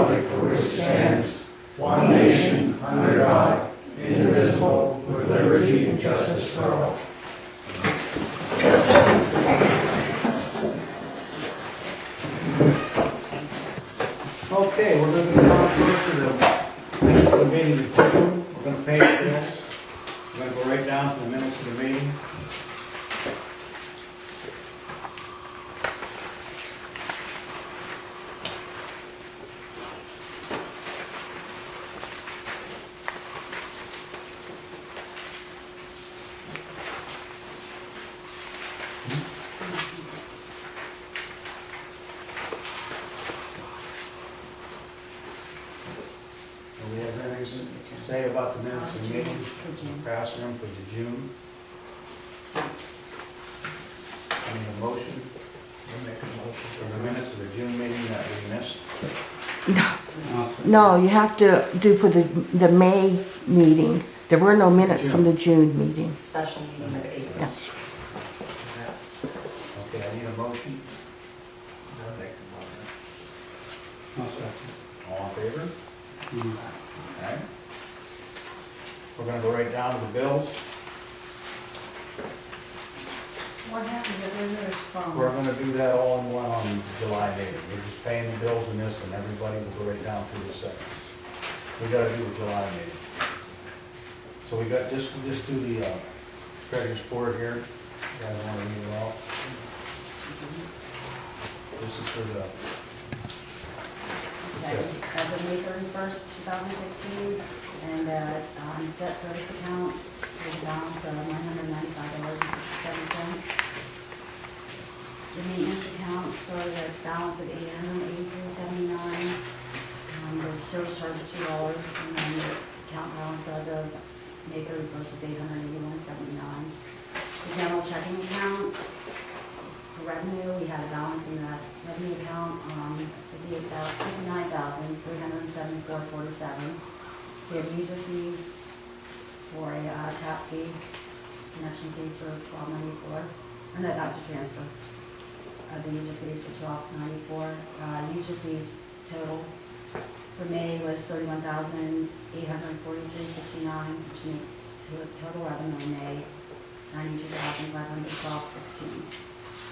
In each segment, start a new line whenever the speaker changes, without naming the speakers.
republic for which it stands, one nation, under God, indivisible, with liberty and justice for all.
Okay, we're going to go on first to the meeting of June. We're going to pay the bills. We're going to go right down to the minutes of the meeting. Do we have anything to say about the minutes of the meeting? Passing them for the June. I need a motion. We'll make a motion for the minutes of the June meeting that we missed.
No, you have to do for the May meeting. There were no minutes from the June meeting.
Special meeting of April.
Yeah.
Okay, I need a motion.
I'll make the motion.
All in favor? Okay. We're gonna go right down to the bills.
What happened to the visitors from?
We're gonna do that all in one on July meeting. We're just paying the bills in this, and everybody will go right down through the sections. We gotta do the July meeting. So we got, just do the treasurer's report here. You guys wanna read it all? This is for the,
Okay, as of May 31st, 2015, and debt service account, there's a balance of $995.67. The maintenance account started at a balance of $883.79. There's service charge of $2, and then the account balance as of May 31st is $881.79. The general checking account, for revenue, we had a balance in that revenue account, $59,374.47. We had user fees for a tap fee, connection fee for $12.94. And that was a transfer. The user fees for $12.94. User fees total for May was $31,843.69, which makes total revenue in May $92,512.16.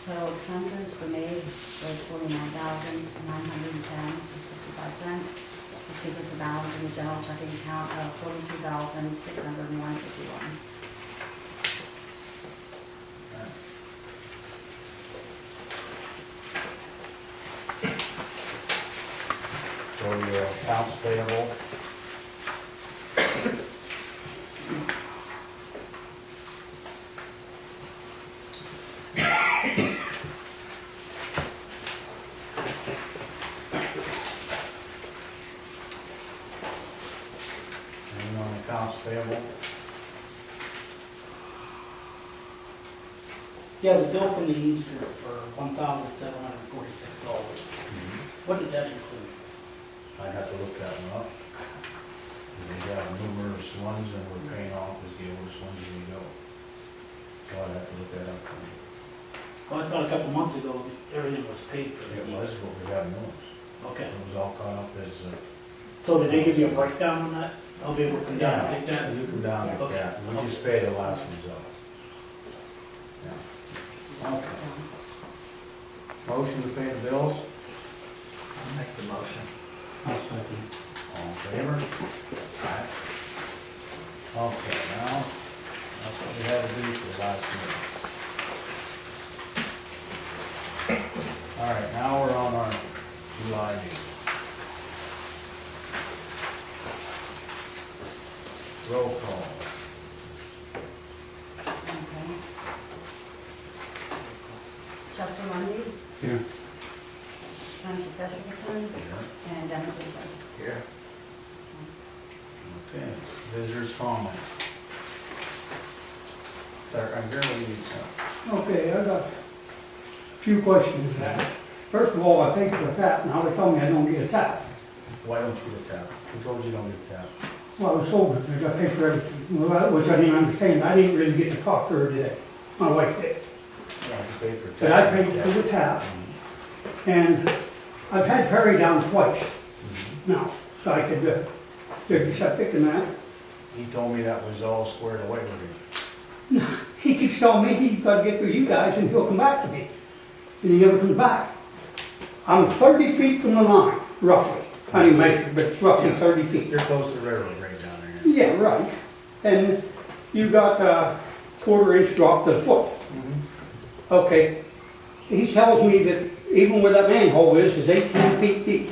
Total expenses for May was $49,910.65, which gives us a balance in the general checking account of $42,601.51.
so your accounts payable. Anyone on accounts payable?
Yeah, the bill from the Easter for $1,746. What did that include?
I'd have to look that one up. We got numerous ones and we're paying off as the oldest ones as we go. So I'd have to look that up.
Well, I thought a couple months ago, everything was paid for the
It was, but we have new ones.
Okay.
It was all caught up as,
So did they give you a breakdown on that? I'll be able to come down and take that?
you come down and
Okay.
get that. We just pay the last ones up. Yeah. Okay. Motion to pay the bills?
I'll make the motion.
All in favor? Aye. Okay, now, that's what we had to do for the last meeting. All right, now we're on our July meeting. Roll call.
Okay. Chester Lundy,
Here.
Francis Eskison, and Dennis Richard.
Here.
Okay, visitors' comment. Start right here, what do you need, sir?
Okay, I've got a few questions. First of all, I paid for a tap, now they tell me I don't get a tap.
Why don't you get a tap? Who told you don't get a tap?
Well, I was told that I got to pay for everything, which I didn't understand. I didn't really get to talk to her today. My wife did.
Yeah, you paid for a tap.
But I paid for the tap, and I've had Perry down twice. now, so I could dig the septic and that.
He told me that was all squared away with him.
He keeps telling me he's got to get with you guys and he'll come back to me. And he never comes back. I'm 30 feet from the line, roughly. I didn't measure, but it's roughly 30 feet.
You're close to the railroad right down there.
Yeah, right. And you got a 1/4 inch drop to the foot. Okay. He tells me that even where that manhole is 18 feet deep.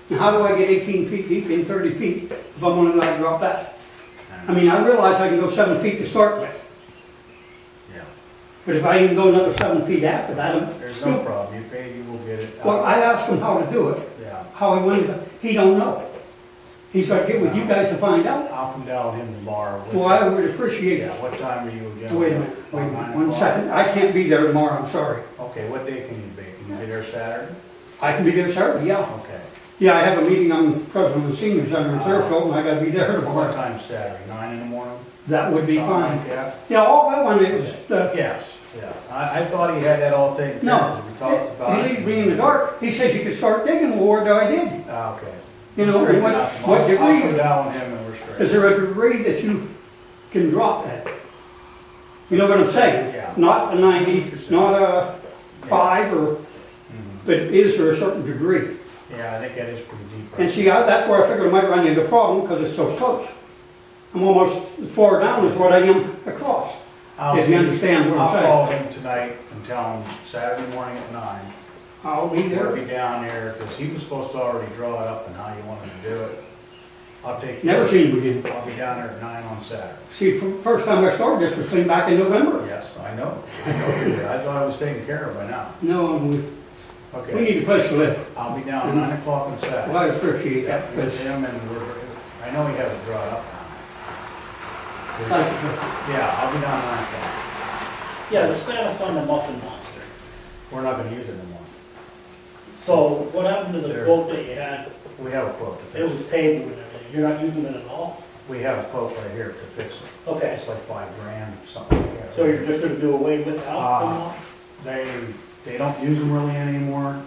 Now, how do I get 18 feet deep in 30 feet if I'm only allowed to drop that? I mean, I realize I can go 7 feet to start with,
Yeah.
but if I even go another 7 feet after that, I'm
There's
still.
no problem. You pay, you will get it.
Well, I asked him how to do it,
Yeah.
how he went, he don't know. He's got to get with you guys to find out.
I'll come down with him tomorrow.
Well, I would appreciate
Yeah,
that.
what time are you again?
Wait a minute,
About 9
one
o'clock?
second. I can't be there tomorrow, I'm sorry.
Okay, what day can you be? Can you be there Saturday?
I can be there Saturday, yeah.
Okay.
Yeah, I have a meeting, I'm president of the senior center in Clearfield, and I gotta be there
What
tomorrow.
time Saturday? 9 in the morning?
That would be
Something
fine.
like that?
Yeah, all that one is,
Yes, yeah. I thought he had that all taken care
no.
of. We talked about
He
it.
leaves me in the dark. He says you could start digging, well, where do I dig?
Ah, okay.
You know,
Straighten
and
out
what
tomorrow. I'll come
degree,
down with him and we're straight.
is there a degree that you can drop at? You know what I'm saying?
Yeah.
Not a 90, not a 5, or,
Mhm.
but is there a certain degree?
Yeah, I think that is pretty deep.
And see, that's where I figured I might run into a problem, because it's so close. I'm almost as far down as what I am across, if you understand what
I'll
I'm
call
saying.
him tonight and tell him Saturday morning at 9.
I'll be
We'll
there.
be down there, because he was supposed to already draw it up and how you wanted to do it. I'll take.
Never seen him again.
I'll be down there at 9 on Saturday.
See, first time I started this was clean back in November.
Yes, I know. I know you did. I thought I was taken care of by now.
No, we
Okay,
need a place to live.
I'll be down at 9 o'clock on Saturday.
Well, I appreciate that,
With
because,
him and I know he has it drawn up now.
thank you, sir.
Yeah, I'll be down at 9 o'clock.
Yeah, the status on the Muffin Monster.
We're not gonna use it anymore.
So what happened to the
There.
quote that you had?
We have a quote to
It
fix it.
was tabled and everything. You're not using it at all?
We have a quote right here to fix it.
Okay,
It's like $5,000, something like that.
so you're just gonna do away with the alcohol?
They don't use them really anymore.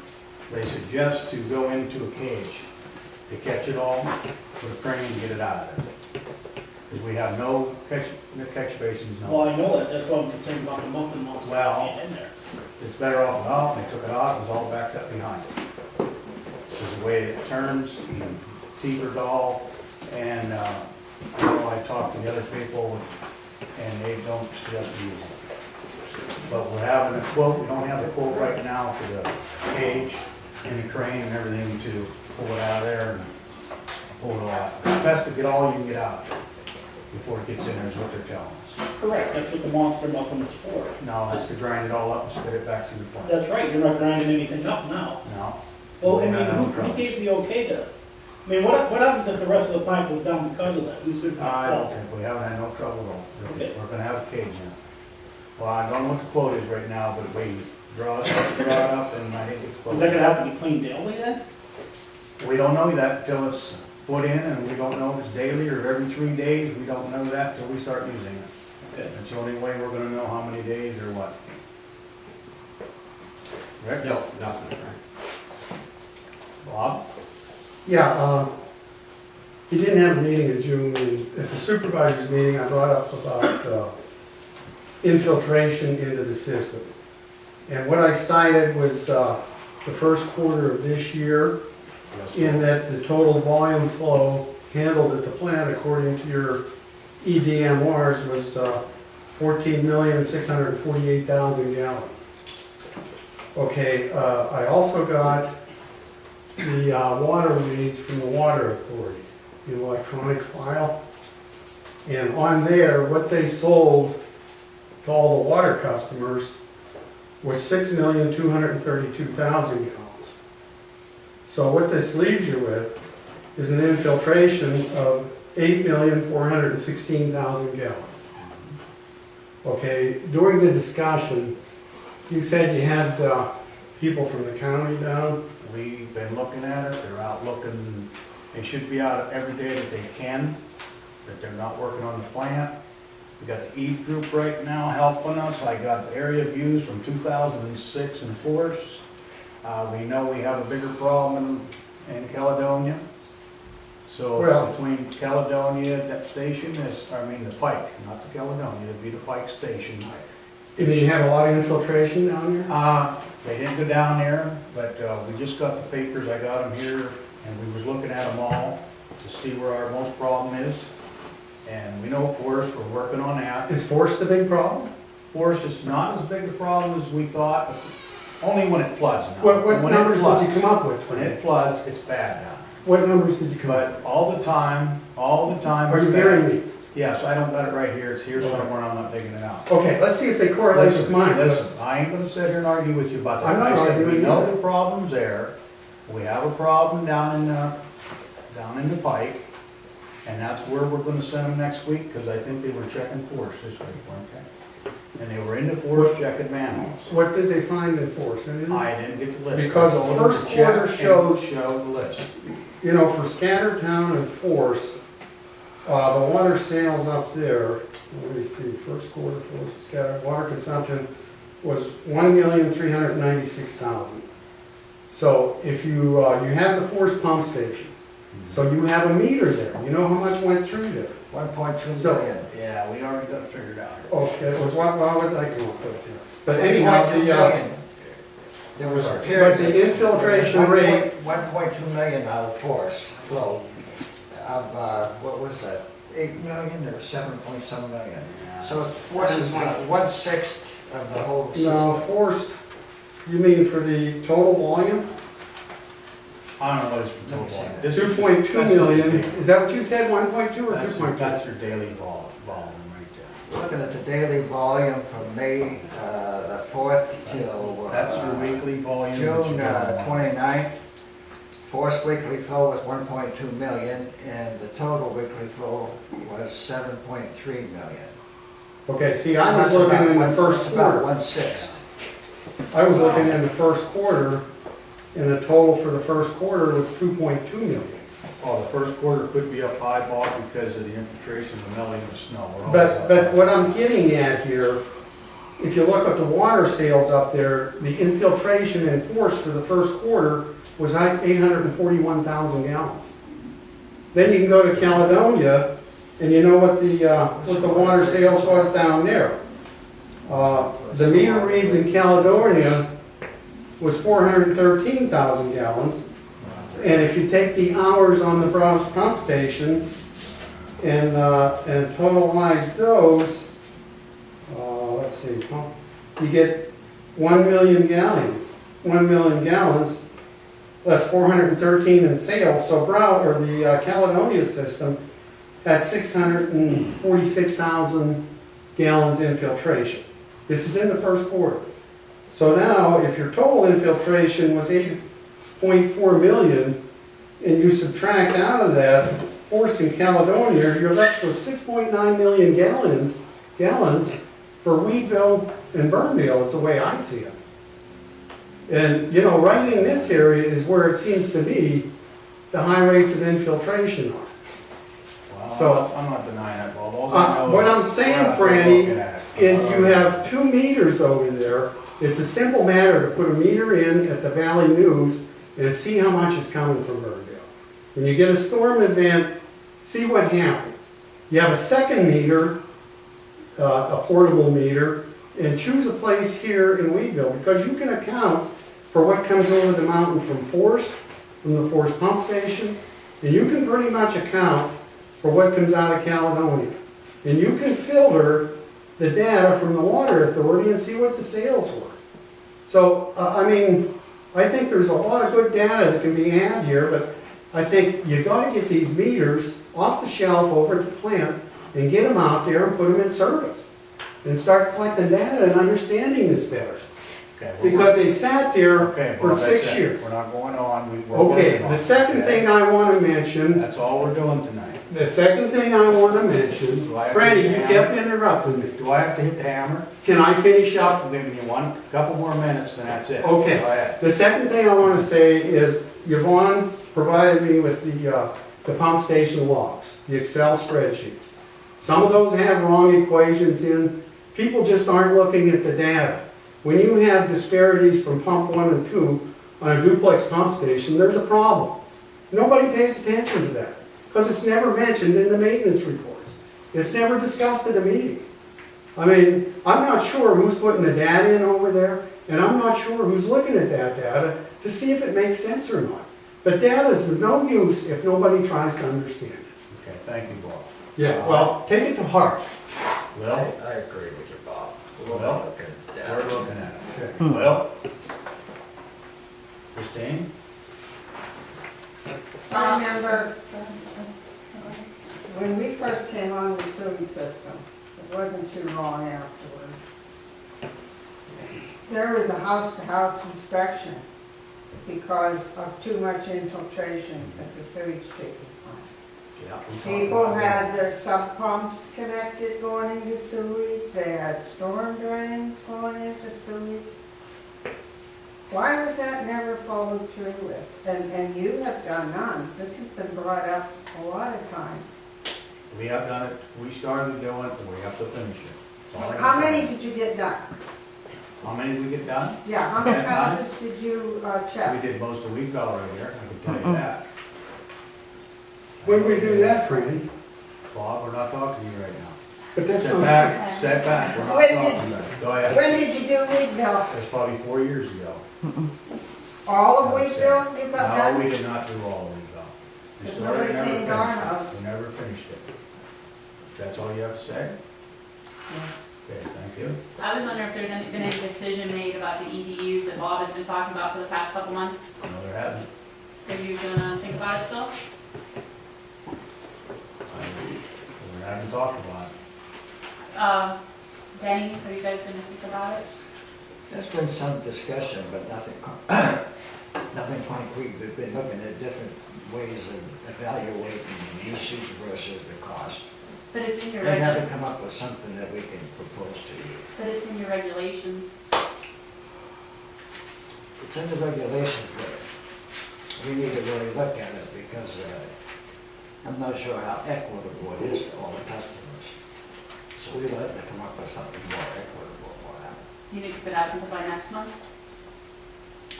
They suggest to go into a cage to catch it all with a crane and get it out of there. Because we have no catch basins, no.
Well, I know that, that's why I'm concerned about the Muffin Monster
Well-
being in there.
It's better off without, and they took it out, it was all backed up behind it. Because the way it turns, the teeth are dull, and, I know I talked to the other people, and they don't suggest using it. But we're having a quote, we don't have the quote right now for the cage and the crane and everything to pull it out of there and pull it all out. It's best to get all you can get out of it before it gets in there, is what they're telling us.
Correct, that's what the Monster Muffin is for.
No, that's to grind it all up and spit it back through the plant.
That's right, you're not grinding anything up now.
No.
Well, I
We're
mean,
not having
who
trouble.
gave the okay to, I mean, what happens if the rest of the plant goes down because of that? Who's gonna be
I don't
fault?
think, we haven't had no trouble at all.
Okay.
We're gonna have a cage in it. Well, I don't know what the quote is right now, but we draw it up, and I think it's.
Is that gonna have to be cleaned daily then?
We don't know that until it's put in, and we don't know if it's daily or every 3 days. We don't know that till we start using it.
Okay.
That's the only way we're gonna know how many days or what. Rick?
No, nothing, Frank.
Bob?
Yeah, he didn't have a meeting in June, and at the supervisors meeting, I brought up about infiltration into the system. And what I cited was the first quarter of this year,
Yes.
in that the total volume flow handled at the plant, according to your EDMRs, was 14,648,000 gallons. Okay, I also got the water reads from the Water Authority, the electronic file. And on there, what they sold to all the water customers was 6,232,000 gallons. So what this leaves you with is an infiltration of 8,416,000 gallons. Okay, during the discussion, you said you had people from the county down.
We've been looking at it, they're out looking, they should be out every day that they can, that they're not working on the plant. We got the Eve group right now helping us. I got area views from 2006 in force. We know we have a bigger problem in Caledonia. So
Well-
between Caledonia, that station is, the Pike, not the Caledonia, it'd be the Pike station.
Did you have a lot of infiltration down there?
They didn't go down there, but, we just got the papers, I got them here, and we was looking at them all to see where our most problem is. And we know Forest, we're working on that.
Is force the big problem?
Forest is not as big a problem as we thought, only when it floods now.
What
When it
numbers
floods-
did you come up with for
When it
that?
floods, it's bad now.
What numbers did you come up
But all the time.
with? Are
it's
you
bad.
hearing me?
Yes, I don't got it right here, it's here somewhere, I'm not digging it out.
Okay, let's see if they correlate with mine.
Listen, I ain't gonna sit here and argue with you about that.
I'm not
I said,
arguing
we know
either.
the problem's there, we have a problem down in the Pike, and that's where we're gonna send them next week, because I think they were checking Forest this week, weren't they? And they were in the Forest checking manholes.
What did they find in force? Anything?
I didn't get the list.
Because
I told them to
first
check
quarter
and
shows-
Show the list.
You know, for Scattertown and Force, the water sales up there, let me see, first quarter Force, Scatter, water consumption was 1,396,000. So if you, you have the Force pump station, so you have a meter there, you know how much went through there?
1.2
So-
million.
Yeah, we already got it figured out.
Okay, it was what did I come up with here? But anyhow,
1.2
the,
million. There was a period.
but the infiltration rate,
1.2 million out of force flow of, what was that, 8 million or 7 point some million? So force is about 1/6 of the whole
no,
system.
Force, you mean for the total volume?
I don't know what it's for total volume. This is-
2.2
that's just
million,
the daily.
is that what you said, 1.2 or
That's
2.2?
that's your daily volume right
Looking at the daily volume from May the 4th till
there. That's your weekly volume. that you
June
got.
29th. Force weekly flow was 1.2 million and the total weekly flow was 7.3 million.
Okay, see,
So
I was
that's
looking
about
in the
one-
first
that's about
quarter,
1/6.
I was looking in the first quarter, and the total for the first quarter was 2.2 million.
Oh, the first quarter could be up high, Bob, because of the infiltration, the melting of the snow. We're always
But
up.
what I'm getting at here, if you look at the water sales up there, the infiltration in force for the first quarter was like 841,000 gallons. Then you can go to Caledonia, and you know what the water sales was down there. The meter reads in Caledonia was 413,000 gallons. And if you take the hours on the Browse pump station and totalize those, let's see, you get 1 million gallons. 1 million gallons, less 413 in sales. So the Caledonia system had 646,000 gallons infiltration. This is in the first quarter. So now, if your total infiltration was 8.4 million, and you subtract out of that Force in Caledonia, you're left with 6.9 million gallons for Weedville and Burnville, is the way I see it. And, you know, right in this area is where it seems to be the high rates of infiltration are.
Well,
so-
I'm not denying that, Bob. All I know
What
is
I'm
we're
saying,
out there
Franny,
looking at it.
is you have 2 meters over there. It's a simple matter to put a meter in at the Valley News and see how much is coming from Burnville. When you get a storm event, see what happens. You have a second meter, a portable meter, and choose a place here in Weedville, because you can account for what comes over the mountain from the Force pump station, and you can pretty much account for what comes out of Caledonia. And you can filter the data from the water authority and see what the sales were. So, I mean, I think there's a lot of good data that can be had here, but I think you gotta get these meters off the shelf over at the plant and get them out there and put them in service. And start collecting data and understanding this better.
Okay, we're
Because they sat there
Okay,
for
Bob, that's
6
it.
years.
We're not going on. We're
Okay,
working on
the
it,
second
okay?
thing I wanna mention,
That's all we're doing tonight.
the second thing I wanna mention,
Do I have to
Franny, you
hit the
kept
hammer?
interrupting me.
Do I have to hit the hammer?
Can I finish up?
I'm giving you couple more minutes, then that's it.
Okay.
Go ahead.
The second thing I want to say is Yvonne provided me with the pump station logs, the Excel spreadsheets. Some of those have wrong equations in. People just aren't looking at the data. When you have disparities from pump 1 and 2 on a duplex pump station, there's a problem. Nobody pays attention to that because it's never mentioned in the maintenance reports. It's never discussed at a meeting. I mean, I'm not sure who's putting the data in over there, and I'm not sure who's looking at that data to see if it makes sense or not. But data is of no use if nobody tries to understand it.
Okay, thank you, Bob.
Yeah, well, take it to heart.
Well,
I agree with you, Bob.
Well,
Okay.
we're looking at it.
Okay.
Well, Christine?
I remember when we first came on the sewage system, it wasn't too long afterwards. There was a house-to-house inspection because of too much infiltration at the sewage treatment plant.
Yeah. we talked
People
about
had
that.
their sub pumps connected going into sewage, they had storm drains going into sewage. Why was that never followed through with? And you have done none. This has been brought up a lot of times.
We have done it, we started doing it, and we have to finish it. That's all I
How
can
many
tell you.
did you get done?
How many did we get done?
Yeah, how many
Okay, none.
houses did you
We
check?
did most of the week already here, I can tell you that.
When did we do that, Franny?
Bob, we're not talking to you right now.
But that's
Sit
not.
back, sit back, we're not
When
talking
did-
about it. Go ahead.
When did you do Weedville?
That's probably 4 years ago.
All of Weedville you got
No,
done?
we did not do all of Weedville. We
Because
started,
nobody
never
came to our
finished it.
house.
We never finished it. That's all you have to say? Okay, thank you.
I was wondering if there's been any decision made about the EDUs that Bob has been talking about for the past couple months.
No, there hasn't.
Are you gonna think about it still?
We haven't talked about it.
Denny, have you guys been thinking about it?
There's been some discussion, but nothing, nothing concrete. We've been looking at different ways of evaluating the issues versus the cost.
But it's in your
We haven't
regu,
come up with something that we can propose to you.
but it's in your regulations.
It's in the regulations, but we need to really look at it because I'm not sure how equitable it is to all the customers. So we'd like to come up with something more equitable for them.
You think you could have something by next month?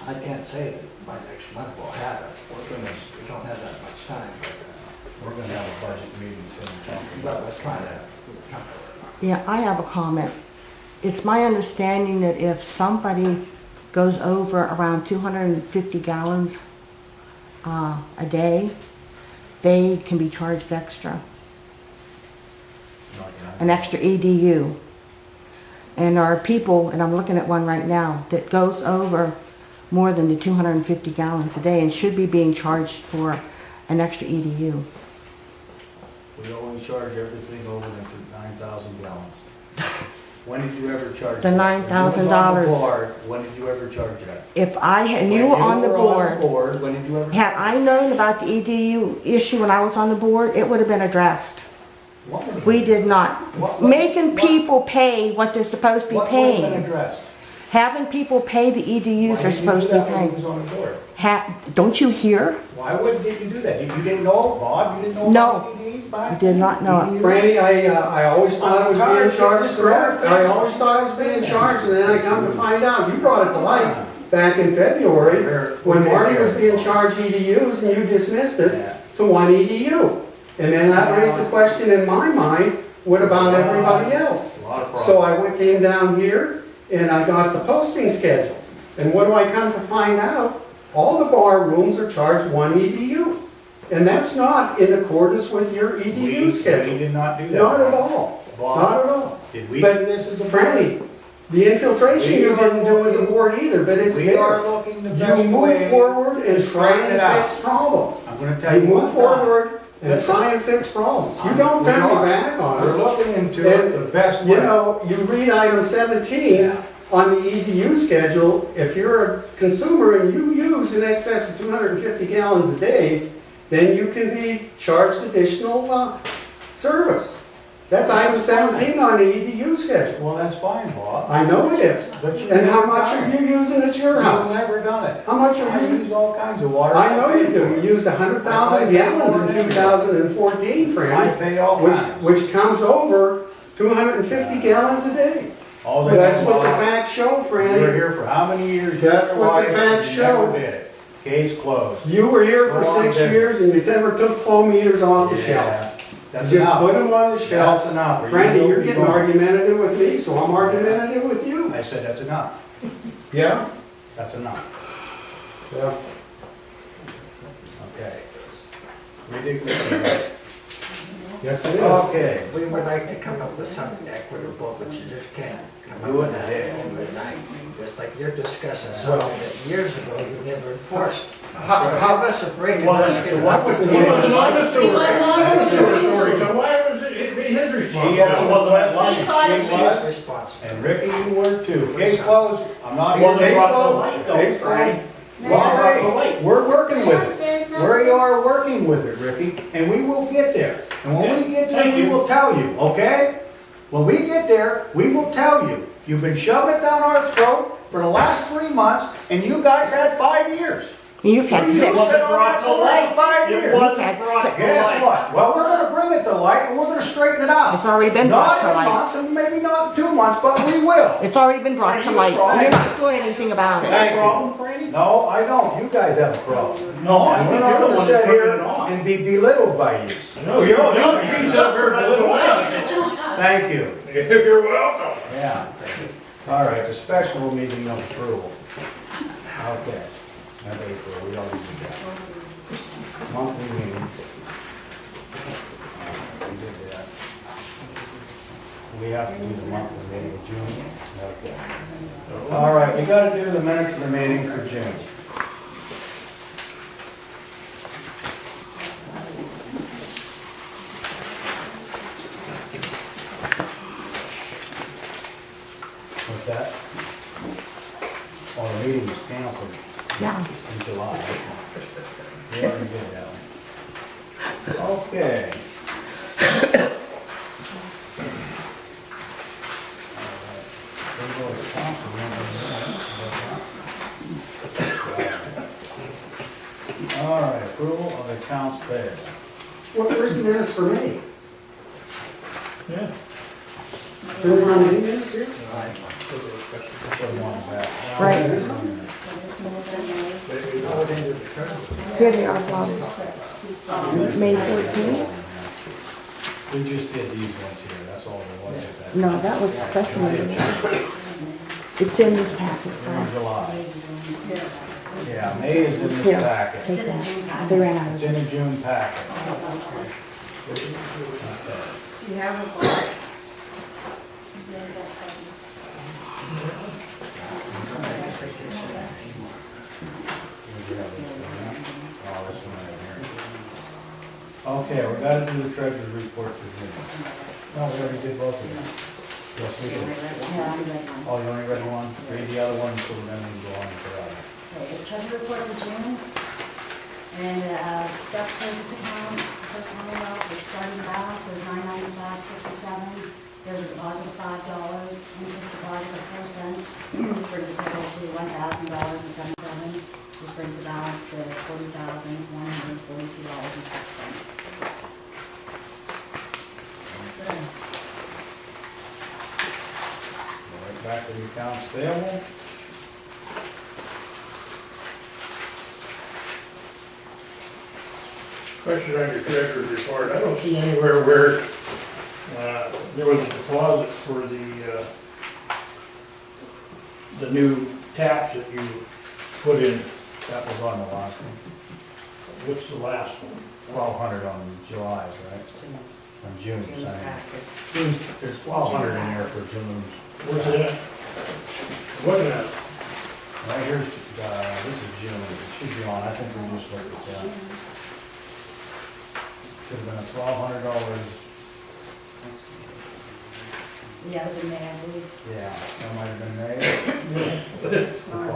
I can't say that by next month we'll have it. We don't have that much time,
We're gonna have a budget meeting soon. talking
but
about
we're
this.
trying to.
Yeah, I have a comment. It's my understanding that if somebody goes over around 250 gallons a day, they can be charged extra,
Not yet.
an extra EDU. And there are people, and I'm looking at one right now, that goes over more than the 250 gallons a day and should be being charged for an extra E EDU.
We always charge everything over the 9,000 gallons. When did you ever charge?
The
that?
$9,000.
When you was on the board, when did you ever charge that?
If I had,
When
you were on the board,
When did you ever?
had I known about the EDU issue when I was on the board, it would have been addressed.
What was it?
We did not.
What-
Making people pay what they're supposed to be
What would have been
paying.
addressed?
Having people pay the EDUs they're supposed to be
Why did you do that when you
paying.
was on the board?
Don't you hear?
Why did you do that? You didn't know, Bob? You didn't know
No.
about EDs back
I did not know it.
then?
Franny, I always thought I was being charged correct. I always thought I was being charged, and then I come to find out, you brought it to light back in February, when Marty was being charged EDUs and you dismissed it to one EDU. And then that raised the question in my mind, what about everybody else?
A lot of problems.
So I came down here and I got the posting schedule. And what do I come to find out? All the bar rooms are charged one EDU. And that's not in accordance with your
We
EDU schedule.
did not do that.
Not at all.
Bob,
Not at all.
Did we do
But
this as a board?
Franny, the infiltration you didn't do as a board either, but it's
We are
there.
looking the best
You move
way.
forward and
to
try
straighten it
and
out.
fix problems.
I'm gonna tell
You
you
move
one time.
forward and try and fix problems. You don't
We
turn your
are.
back on
We're
it.
looking into it the best
You
way.
know, you read item 17
Yeah.
on the EDU schedule, if you're a consumer and you use in excess of 250 gallons a day, then you can be charged additional service. That's item 17 on the EDU schedule.
Well, that's fine, Bob.
I know it is.
But you
And how
never
much
done
are you using at your
You've
house?
never done it.
How much
I
are you?
use all kinds of water.
I know you do. You used 100,000 gallons in 2014,
I
Franny,
pay all
which,
kinds.
which comes over 250 gallons a day.
All they
That's
know,
what the
Bob,
facts show,
You were
Franny.
here for how many years? You
That's
never
what the
watched it,
facts
you never
show.
did it. Case closed.
You were here for
We're on
6
business.
years and you never took flow meters off the shelf.
Yeah, that's
You just
enough.
put them on the
That's
shelf.
enough. Or you
Franny,
will
you're
be
getting
gone.
argumentative with me, so I'm argumentative with you.
I said, that's enough.
Yeah?
That's enough.
Yeah.
Okay. Ridiculous.
Yes, it is.
Okay.
We would like to come up with something equitable, but you just can't come up
Do it
with that
today.
overnight. Just like you're discussing something that years ago you never enforced.
How-
So give us a break and
Well,
let's
then,
get
so
it
what
up.
was the
He
name of
wasn't
the
on the sewer.
He wasn't on the
That's
sewer.
authority, so why was it be his
She
responsibility?
has-
It wasn't that
He
line.
taught it
She
to
was.
you.
Responsible.
And Ricky, you were too. Case closed. I'm not here.
Wasn't
Case
brought to
closed.
light, though,
Case
Franny.
closed. Well, hey, we're working with it. We are working with it, Ricky, and we will get there. And when we get there,
Thank
we
you.
will tell you, okay? When we get there, we will tell you. You've been shoving it down our throat for the last 3 months, and you guys had 5 years.
You've had
You've
6.
been on that for the last 5
It
years.
wasn't
had
brought to
six.
Guess
light.
what? Well, we're gonna bring it to light, and we're gonna straighten it out.
It's already been brought to
Not in
light.
months, and maybe not 2 months, but we will.
It's already been brought to light. You're not doing anything about it.
Thank you.
Problem, Franny?
No, I don't. You guys have a problem.
No, I
And
think
we're not
you're the
gonna
one
sit
that's
here
bringing it on.
and be belittled by you.
No, you don't, you sit up here and belittle us.
Thank you.
You're welcome.
Yeah. All right, the special meeting of approval. Okay. That's April, we already did that. Monthly meeting. We did that. We have to do the monthly meeting of June. Okay. All right, we gotta do the minutes of the meeting for June. What's that? Oh, the meeting was canceled
Yeah.
in July. We already did that one. Okay. All right, approval of accounts payable.
Where's the minutes for me?
Yeah.
Should there be any minutes here?
Put them on back.
Right.
Throw it into the treasury.
Here they are, Bob. May 14th?
We just did these ones here, that's all there was of that.
No, that was special meeting. It's in this packet.
They're in July. Yeah, May is in this
Here.
packet.
Take that. They ran out
It's
of
in
it.
the June packet.
You have a book.
Oh, this one right here. Okay, we gotta do the treasurer's report for June. No, we already did both of them. Yes, we did.
Yeah, I'm ready.
Oh, you only read one? Read the other one, so we're gonna go on to the other.
Okay, the treasury report for June. And, debt service account, first one out, the starting balance was $995.67. There's a deposit of $5, interest deposit of 4 cents, which brings the total to $1,000.77. Which brings the balance to $40,142.06.
Go right back to the accounts payable.
Question on your treasurer's report, I don't see anywhere where, there was a deposit for the new taps that you put in.
That was on the last one.
What's the last one?
1,200 on July's, right? On June's, I mean. June's, there's 1,200 in there for June's.
What's that? Looking at,
Right here's, this is June, it should be on, I think we just looked at that. Should have been a $1,200,
Yeah, it was in May, I believe.
yeah, that might have been May.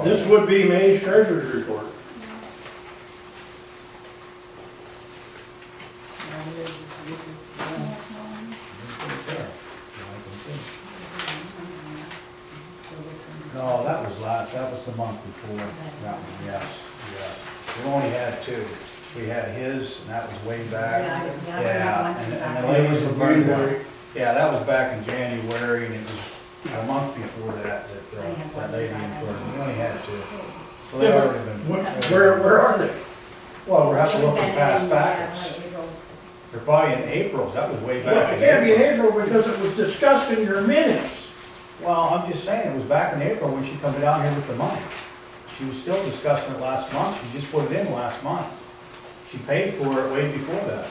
this would be May's treasurer's report.
No, that was that was the month before, that one, yes, yes. We only had two. We had his, and that was way back.
Yeah,
Yeah, and the ladies were January. Yeah, that was back in January, and it was a month before that lady in Florida. We only had two. So they've already been.
Where are they?
Well, we're having to look
We've
at
been
past
in,
backwards.
like April's.
They're probably in April, that was way
Well,
back
it
in
can't be in
April.
April because it was discussed in your minutes.
Well, I'm just saying, it was back in April when she come down here with the money. She was still discussing it last month, she just put it in last month. She paid for it way before that.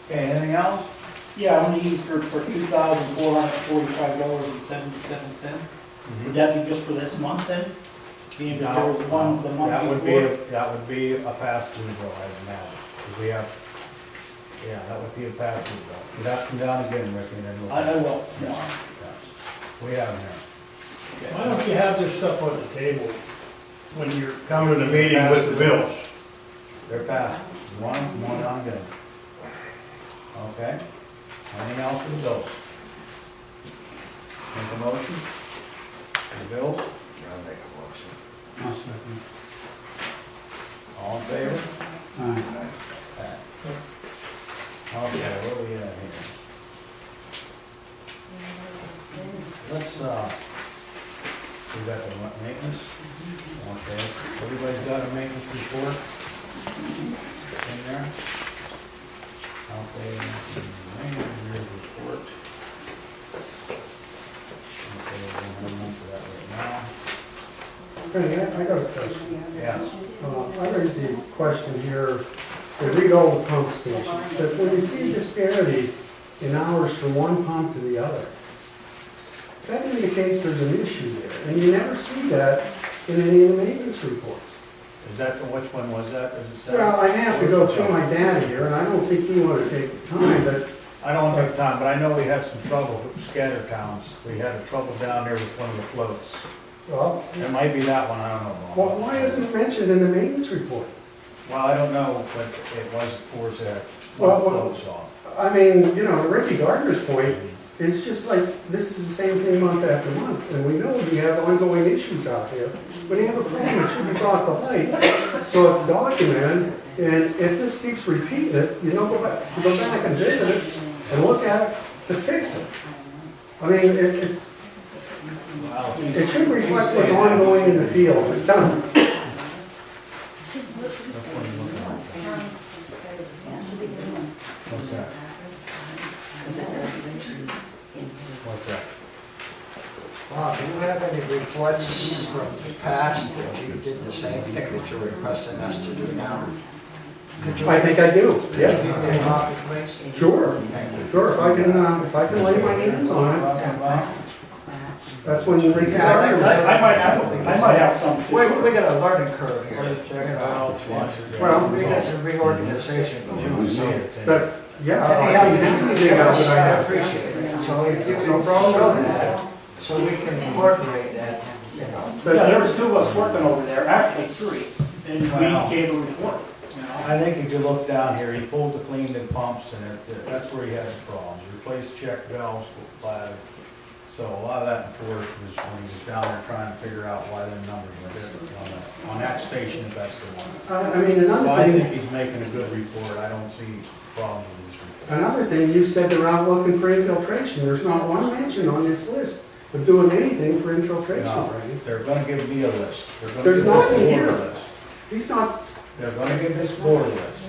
Okay, anything else?
Yeah, I want to use her for $2,445.77. Would that be just for this month then? Being that there was one the month
That would
before?
that would be a pass-through bill, I imagine, because we have, yeah, that would be a pass-through bill. You'd have to come down again, Ricky, and then we'll.
I will,
Yeah,
no.
yeah. We have them here.
Why don't you have this stuff on the table when you're coming to the meeting with the bills?
They're passed. One on again. Okay. Anything else for the bills? Make a motion? For the bills?
I'll make a motion.
I'll second.
All in favor?
Aye.
Okay, what do we have here? Let's, we got the maintenance. Okay, everybody's got a maintenance report in there? Okay, maintenance report. Okay, we're gonna move to that right now.
Benny, I got a question.
Yeah.
I raised the question here, to read all the pump stations, that when you see disparity in hours from one pump to the other, that indicates there's an issue there, and you never see that in any of the maintenance reports.
Is that, which one was that? Does it say?
Well, I have to go through my data here, and I don't think you want to take the time, but
I don't want to take time, but I know we had some trouble with scatter towns. We had a trouble down there with one of the floats.
well,
It might be that one, I don't know.
why isn't it mentioned in the maintenance report?
Well, I don't know, but it was for that
Well,
one floats off.
I mean, you know, to Ricky Gardner's point, it's just like, this is the same thing month after month, and we know we have ongoing issues out there. When you have a problem, it should be brought to light, so it's documented, and if this keeps repeating it, you know, go back and visit it, and look at it to fix it. I mean, it's,
Well,
it should reflect what's ongoing in the field, it doesn't.
which one are you looking at? What's that? What's that?
Bob, do you have any reports from the past that you did the same thing that you're requesting us to do now? Could you
I think I do,
give
yes.
me a copy, please?
Sure,
Thank you.
sure, if I can lay my hands on it, that's when Ricky
Yeah, I'd like
Gardner.
to-
I might have some too.
We got a learning curve here.
Please check it out.
Well,
We got some reorganization going on. So
But, yeah,
anyhow,
I
you
can
do
anything else that I
I
have.
appreciate it. So if you
No
can
problem.
show that, so we can incorporate that, you know.
Yeah, there was two of us working over there, actually three, and we
Wow.
gave a report, you know.
I think if you look down here, he pulled the cleaned in pumps and that's where he had his problems. Replaced check valves with flag. So a lot of that enforced was when he was down there trying to figure out why the numbers were different on that station, if that's the one.
I mean,
Well,
another
I think
thing,
he's making a good report. I don't see problems with this report.
another thing, you said they're out looking for infiltration, there's not one mention on this list of doing anything for infiltration,
No,
Franny.
they're gonna give me a list. They're gonna
There's
give
nothing
this
here.
board a list.
He's not,
They're gonna give this board a list.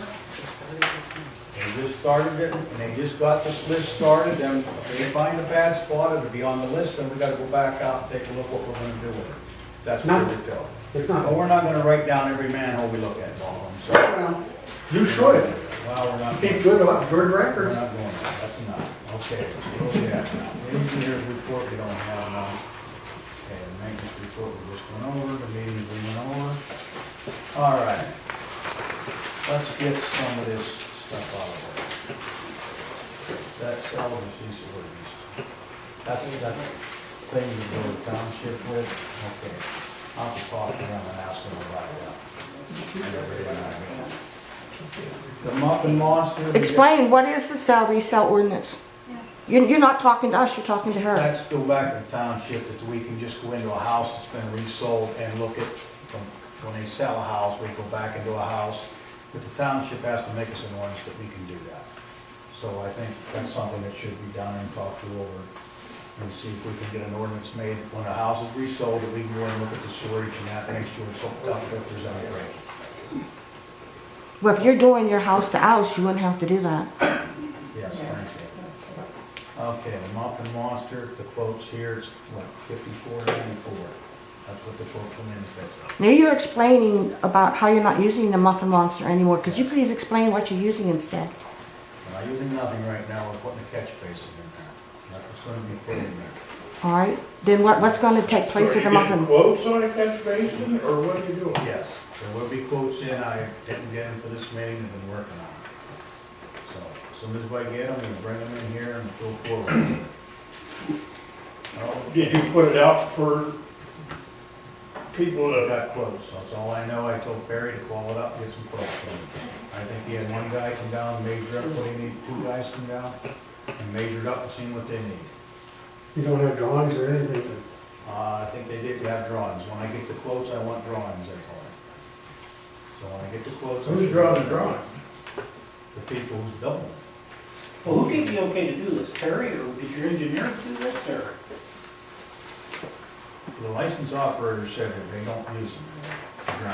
They just started it, and they just got this list started, and if they find a bad spot, it'll be on the list, and we gotta go back out and take a look what we're gonna do with it. That's what
Nothing.
they tell.
there's
But
not,
we're not gonna write down every manhole we look at, Bob, I'm sorry.
well, you should,
Well, we're not.
keep
We're
good records.
not going there, that's enough. Okay, what do we have now? Engineer's report, we don't have none. Okay, the maintenance report, we just went over, the meetings we went over. All right. Let's get some of this stuff out of the way. That's Sullivan's use of ordinance. That's thing you go to township with, okay. I'll have to talk to them and ask them about that. And everything I mean. The muffin monster. we got-
Explain, what is the salary cell ordinance? You're not talking to us, you're talking to her.
Let's go back to the township, that we can just go into a house that's been resold and look at, from when they sell a house, we go back into a house. But the township has to make us an ordinance that we can do that. So I think that's something that should be done and talked to over and see if we can get an ordinance made when a house is resold, that we can go and look at the storage and that, make sure it's hooked up if there's any break.
Well, if you're doing your house to house, you wouldn't have to do that.
Yes, thank you. Okay, the Muffin Monster, the quote's here, it's what, $54.94. That's what the quote come in for.
Now you're explaining about how you're not using the Muffin Monster anymore. Could you please explain what you're using instead?
We're not using nothing right now, we're putting a catch basin in there. That's what's gonna be put in there.
All right, then what's going to take place with the
Are you getting
Muffin?
quotes on a catch basin, or what are you doing?
Yes, there will be quotes in, I didn't get them for this meeting, I've been working on it. So, as soon as I get them, we'll bring them in here and go forward. Oh,
Did you put it out for people
I
to,
got quotes, that's all I know. I told Barry to call it up, get some quotes from him. I think he had one guy come down, measure up what he needed, two guys come down, and measured up and seen what they need.
You don't have drawings or anything?
I think they did have drawings. When I get the quotes, I want drawings, I told him. So when I get the quotes. I
who's
should-
drawing the drawing?
The people who's building them.
Well, who gave you okay to do this, Terry, or did your engineer do this, or?
The license operator said that they don't use them.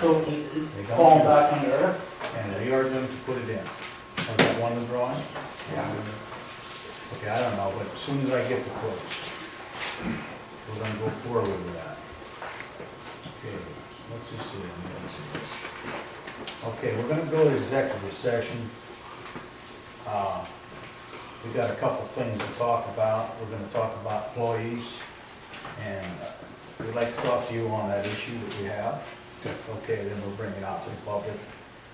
So it's falling back under there?
And they are going to put it in. Was that one of the drawings?
Yeah.
Okay, I don't know, but as soon as I get the quotes, we're gonna go forward with that. Okay, let's just see. Okay, we're gonna go to executive session. We got a couple things to talk about. We're gonna talk about employees, and we'd like to talk to you on that issue that we have. Okay, then we'll bring it out to the public,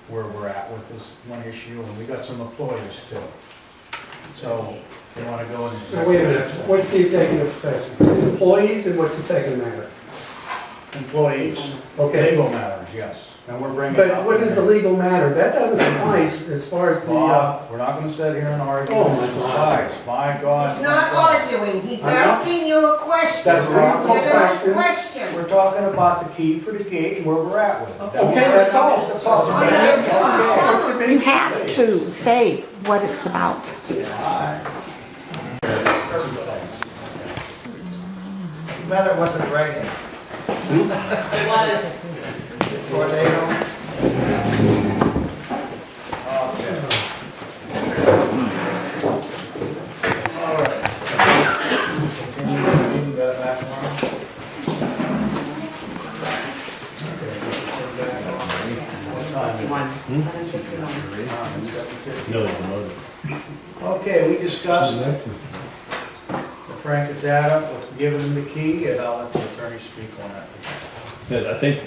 where we're at with this one issue, and we got some employees too. So, you wanna go in?
Now, wait a minute, what's the executive session? Employees, and what's the second matter?
Employees.
Okay,
Legal matters, yes. And we're bringing it
but
up.
what is the legal matter? That doesn't suffice as far as the,
Bob, we're not gonna sit here and argue.
Oh, my
Guys, my God.
He's
my
not
God.
arguing, he's
I know.
asking you a question.
That's not a
Legitimate
question.
question.
We're talking about the key for the gate and where we're at with it.
okay, that's all.
That's all.
What's the
You
big?
have to say what it's about.
Too bad it wasn't raining.
It was.
Tornado.
All right. Continue that back tomorrow. Okay, we discussed Frank is Adam, giving him the key, and I'll let the attorney speak on that.
I think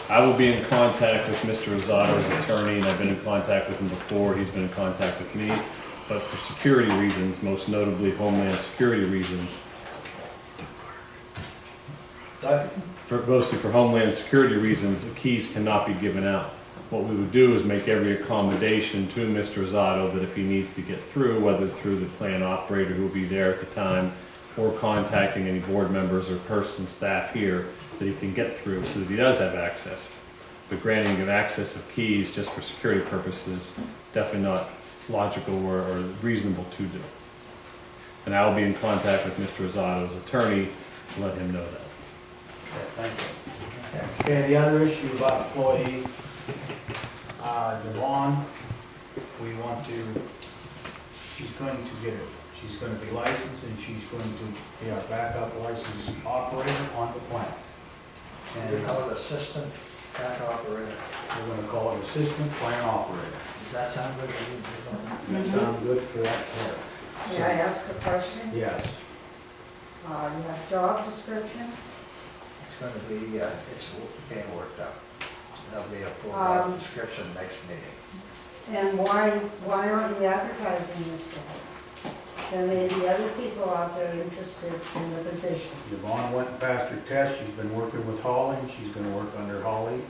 I will be in contact with Mr. Rosado's attorney, and I've been in contact with him before, he's been in contact with me. But for security reasons, most notably Homeland Security reasons, mostly for Homeland Security reasons, the keys cannot be given out. What we would do is make every accommodation to Mr. Rosado that if he needs to get through, whether through the plant operator who will be there at the time, or contacting any board members or person, staff here, that he can get through so that he does have access. But granting of access of keys just for security purposes, definitely not logical or reasonable to do. And I will be in contact with Mr. Rosado's attorney to let him know that.
Yes, thank you. Okay, the other issue about employee, Devon, we want to, she's going to get it. She's going to be licensed and she's going to be our backup licensed operator on the plant.
We
And
call it assistant back operator.
we're going to call it assistant plant operator.
Does that sound good to you?
That sound good for that part?
May I ask a question?
Yes.
You have job description?
It's gonna be, it's being worked up. There'll be a full
Um,
job description next meeting.
And why aren't you advertising this job? There may be other people out there interested in the position.
Yvonne went and passed her test. She's been working with Holly. She's going to work under Holly.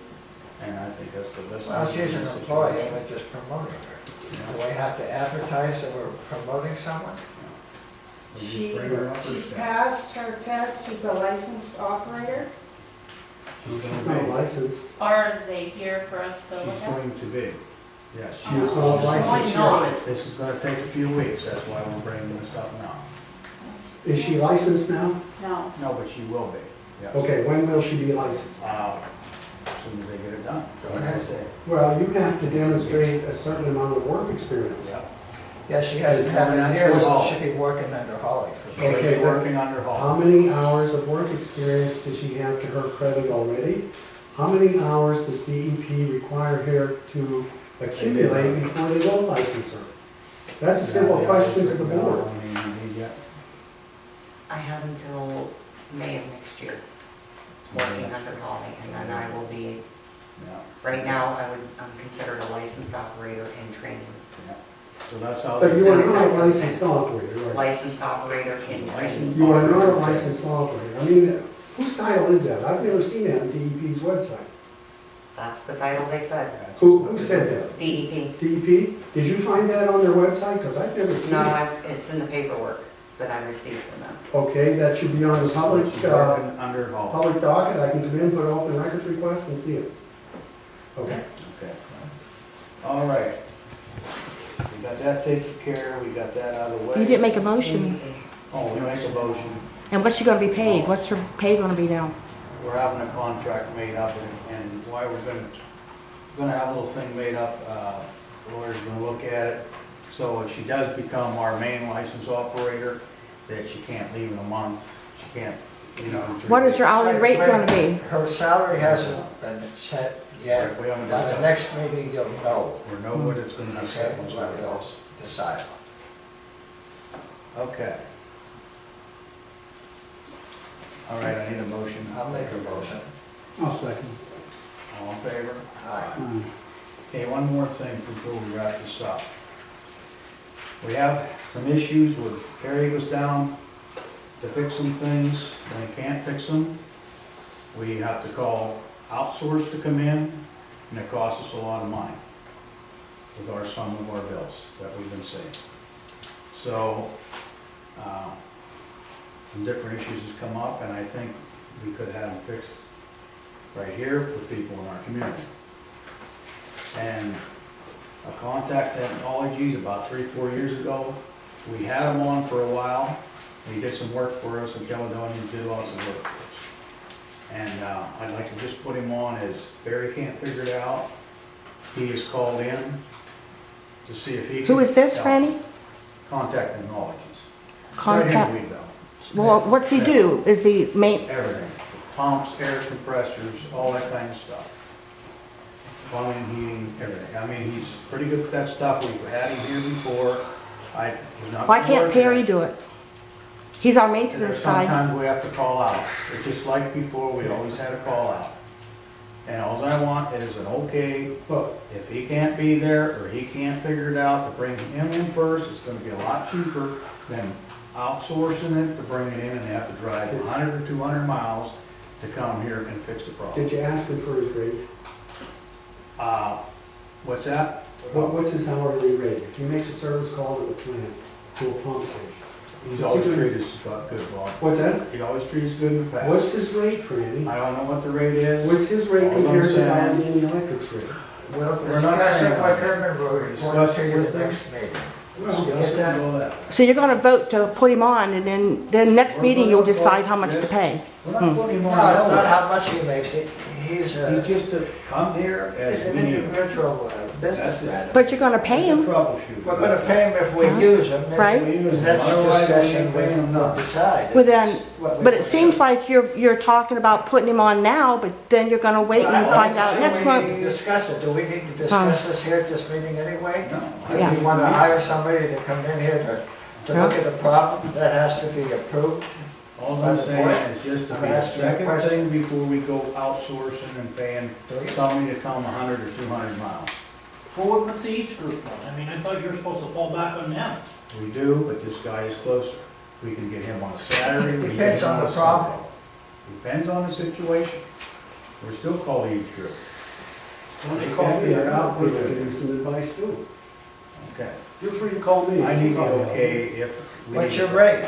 And I think that's the best.
Well,
thing
she's
in
an
this
employee,
situation.
we're just promoting her. Do we have to advertise that we're promoting someone?
We just
She,
bring her up her
she's
staff.
passed her test, she's a licensed operator.
She's
She's
going
not
to be.
licensed.
Are they here for us to look
She's
at?
going to be. Yes.
She is not licensed.
Why not?
This is going to take a few weeks. That's why we're bringing this up now.
Is she licensed now?
No.
No, but she will be, yeah.
Okay, when will she be licensed?
As soon as they get it done.
Go ahead.
Well, you have to demonstrate a certain amount of work experience.
Yeah.
Yeah, she hasn't had any years, so she'll be working under Holly for sure.
Okay,
She's working under
How
Hall.
many hours of work experience does she have to her credit already? How many hours does DEP require her to accumulate before they will license her? That's a simple question to the board.
I mean, yeah.
I have until May of next year, working under Holly, and then I will be,
Yeah.
right now, I'm considered a licensed operator in training.
So that's how.
But you are not a licensed operator, right?
Licensed operator in training.
You are not a licensed operator. I mean, whose title is that? I've never seen that on DEP's website.
That's the title they said,
Who said that?
DEP.
DEP? Did you find that on their website? Because I've never seen
No,
it.
it's in the paperwork that I received from them.
Okay, that should be on the public,
She's working under Hall.
public docket. I can come in, put an open records request and see it. Okay.
Okay. All right. We got that taken care of, we got that out of the way.
You didn't make a motion.
Oh, we make a motion.
And what's she gonna be paid? What's her pay gonna be now?
We're having a contract made up and why we're gonna have a little thing made up, lawyer's gonna look at it. So if she does become our main license operator, that she can't leave in a month, she can't, you know. in 3
What is her
weeks.
hourly rate gonna be?
Her salary hasn't been set yet.
We haven't
By the
discussed.
next meeting, you'll know.
We'll know what it's gonna be
Okay,
set once we
what
get
we'll
this.
decide.
Okay. All right, I need a motion.
I'll make a motion.
I'll second.
All in favor?
Aye.
Okay, one more thing before we wrap this up. We have some issues with Harry goes down to fix some things, and he can't fix them. We have to call outsource to come in, and it costs us a lot of money with some of our bills that we've been seeing. So, some different issues has come up, and I think we could have them fixed right here with people in our community. And I contacted Technologies about 3-4 years ago. We had him on for a while. He did some work for us in Caledonia, did lots of work for us. And I'd like to just put him on as Barry can't figure it out. He is called in to see if he can.
Who is this,
help.
Franny?
Contact Technologies. It's right here in
Contact.
Weedville.
Well, what's he do? Is he
Everything. Pumps, air compressors, all that kind of stuff. Plumbing, heating, everything. I mean, he's pretty good at that stuff. We've had him here before.
Why can't Perry do it? He's our maintenance
There's
guy.
sometimes we have to call out. It's just like before, we always had a call out. And all I want is an okay,
But
if he can't be there or he can't figure it out, to bring him in first, it's gonna be a lot cheaper than outsourcing it to bring it in and they have to drive 100 or 200 miles to come here and fix the problem.
did you ask him for his rate?
What's that?
What's his hourly rate? If he makes a service call to the plant, to a pump station.
He's always treated us good, Bob.
What's that?
He always treats us good in the past.
What's his rate, Franny?
I don't know what the rate is.
What's his rate
All I'm
compared to
saying-
the Electric's rate?
We'll
We're not
discuss
saying
it
that.
with him and we'll report to you the next meeting.
Well,
Get
yes,
that?
we'll know that.
So you're gonna vote to put him on and then next meeting you'll decide how much to pay.
We're not putting him
No,
on.
it's not
no.
how much he makes it. He's
He's just to come here as
an
we need.
individual businessman.
But you're gonna pay him.
Troubleshoot.
We're gonna pay him if we
Huh?
use him. and
Right.
That's a
Otherwise, we
discussion
ain't paying him
we'll
nothing.
decide.
Well, then,
What we
but it
want.
seems like you're talking about putting him on now, but then you're gonna wait and find out next
We
month.
need to discuss it. Do we need to discuss this here at this meeting anyway?
No.
Yeah.
If we wanna hire somebody to come in here to look at the problem, that has to be approved.
All I'm saying is just to
I'm
be a
asking a
second
question.
thing before we go outsourcing and paying somebody to come 100 or 200 miles.
Well, what's the age group one? I mean, I thought you were supposed to fall back on them.
We do, but this guy is closer. We can get him on a Saturday. we can get
Depends
him
on the
a
problem.
Sunday. Depends on the situation. We're still called age group.
Why don't you
They
call
can't
me,
figure out
I'll
what
give
to do.
you some advice too.
Okay.
You're free to call me.
I need the okay if. we
What's
need
your
to-
rate?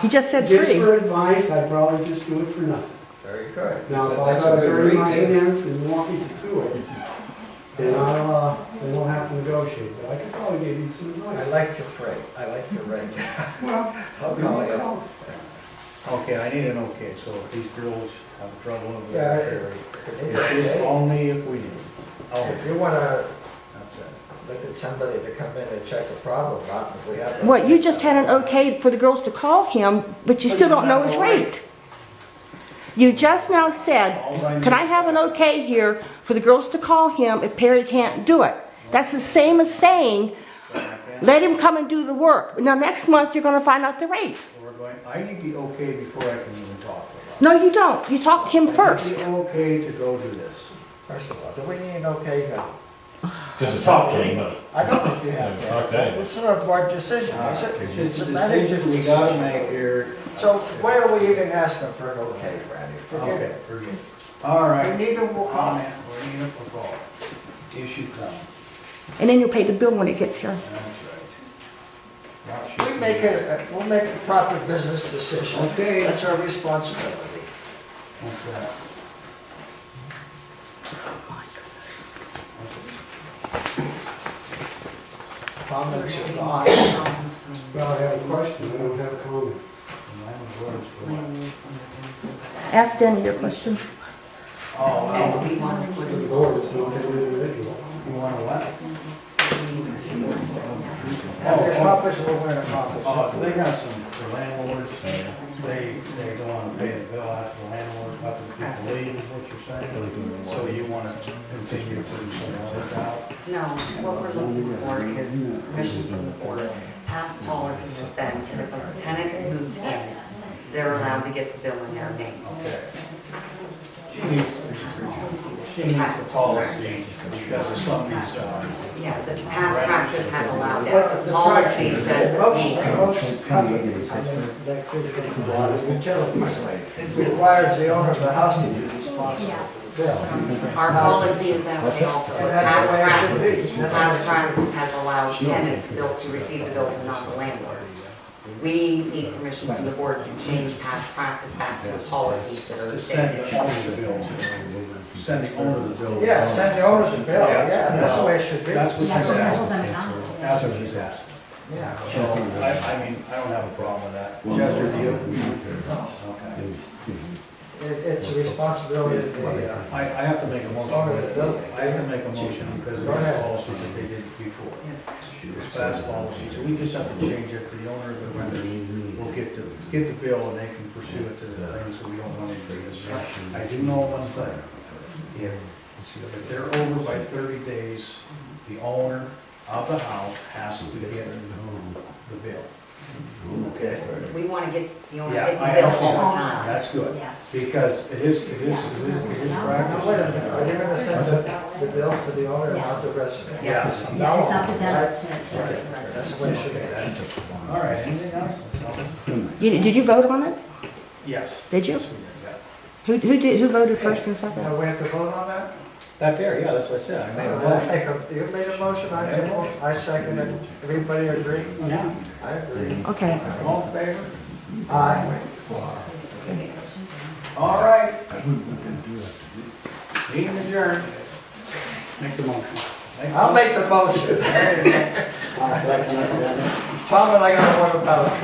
He just said
Just
free.
for advice, I'd probably just do it for nothing.
Very good.
Now, if
So
I
that's
got
a
a
good
dirty
rate,
my
Dave.
hands and want me to do it, they don't have to negotiate, but I could probably give you some
I
advice.
like your rate, I like your rate.
Well,
I'll call you.
Okay, I need an okay, so if these girls have trouble with
Yeah,
their
If
it's just
you
only if we do. Oh,
wanna
that's it.
look at somebody to come in and check a problem out, if we have.
What, you just had an okay for the girls to call him, but you still don't know his rate. You just now said, can I have an okay here for the girls to call him if Perry can't do it? That's the same as saying, let him come and do the work. Now, next month, you're gonna find out the rate.
I need the okay before I can even talk about it.
No, you don't. You talk to him
I
first.
need the okay to go do this.
First of all, do we need an okay now?
Just talk to him, but
I don't think you have to.
Okay.
It's not a board decision, is it?
It's a
a manager's
decision we gotta
decision.
make here.
So why are we even asking for an okay, Franny? Forget
Okay,
it.
forget it. All
We
right.
need a call.
Comment, we need a call. Issue come.
And then you'll pay the bill when it gets here.
That's right.
We'll make a proper business decision.
Okay.
That's our responsibility.
What's that?
Comments are gone.
Well, I have a question, I don't have a comment.
Ask Danny your question.
Oh,
And we want to put
The
it,
board is not an individual.
you want to what?
Have we accomplished what we're gonna accomplish?
Oh, they got some, the landlords, they don't want to pay the bill after the landlords, after the people leave, is what you're saying? So you want to continue to send others out?
no, what we're looking for is permission from the board. Past policy has been, if a tenant moves in, they're allowed to get the bill in their name.
Okay. She needs the policy because of some of these,
Yeah, the past practice has allowed
Well,
that.
the
Policy
practice-
says
Most companies, I mean, that could be bought as utilities, requires the owner of the house to be responsible for the bill.
our policy is that way also.
And that's the way it should be.
Past practice has allowed tenants built to receive the bills and not the landlords. We need permission from the board to change past practice back to the policies that are
to send
stated.
the owner the bill. Send the owner the bill.
Yeah, send the owners a bill, yeah, that's the way it should be.
That's what she's
That's what
asking.
I'm
That's what she's asking.
Yeah.
So, I mean, I don't have a problem with that. Chester, do you? Okay.
It's a responsibility of the,
I have to make a motion.
owner of the building.
I have to make a motion because of
Go
the
ahead.
policy that they did before. It's past policy, so we just have to change it to the owner of the renters will get the bill and they can pursue it to the thing, so we don't want anybody to say. I do know one thing. If they're over by 30 days, the owner of the house has to get the bill. Okay?
We want to get the owner
Yeah,
getting
I
the bill all
understand.
the time.
That's good,
Yeah.
because it is
Now,
practice.
wait a minute, are you gonna send the bill to the owner and not the resident?
Yes.
Yeah, it's up to them
Right.
to take it to the resident.
That's the way it should be.
All right, anything else?
Did you vote on it?
Yes.
Did you?
Yes, we did, yeah.
Who voted first and second?
Now, we have to vote on that?
That there, yeah, that's what I said, I made a motion.
You made a motion, I made a motion, I second it, everybody agree?
Yeah.
I agree.
Okay.
All in favor?
Aye.
All right. Meeting adjourned.
Make the motion.
I'll make the motion. Tom and I got one about a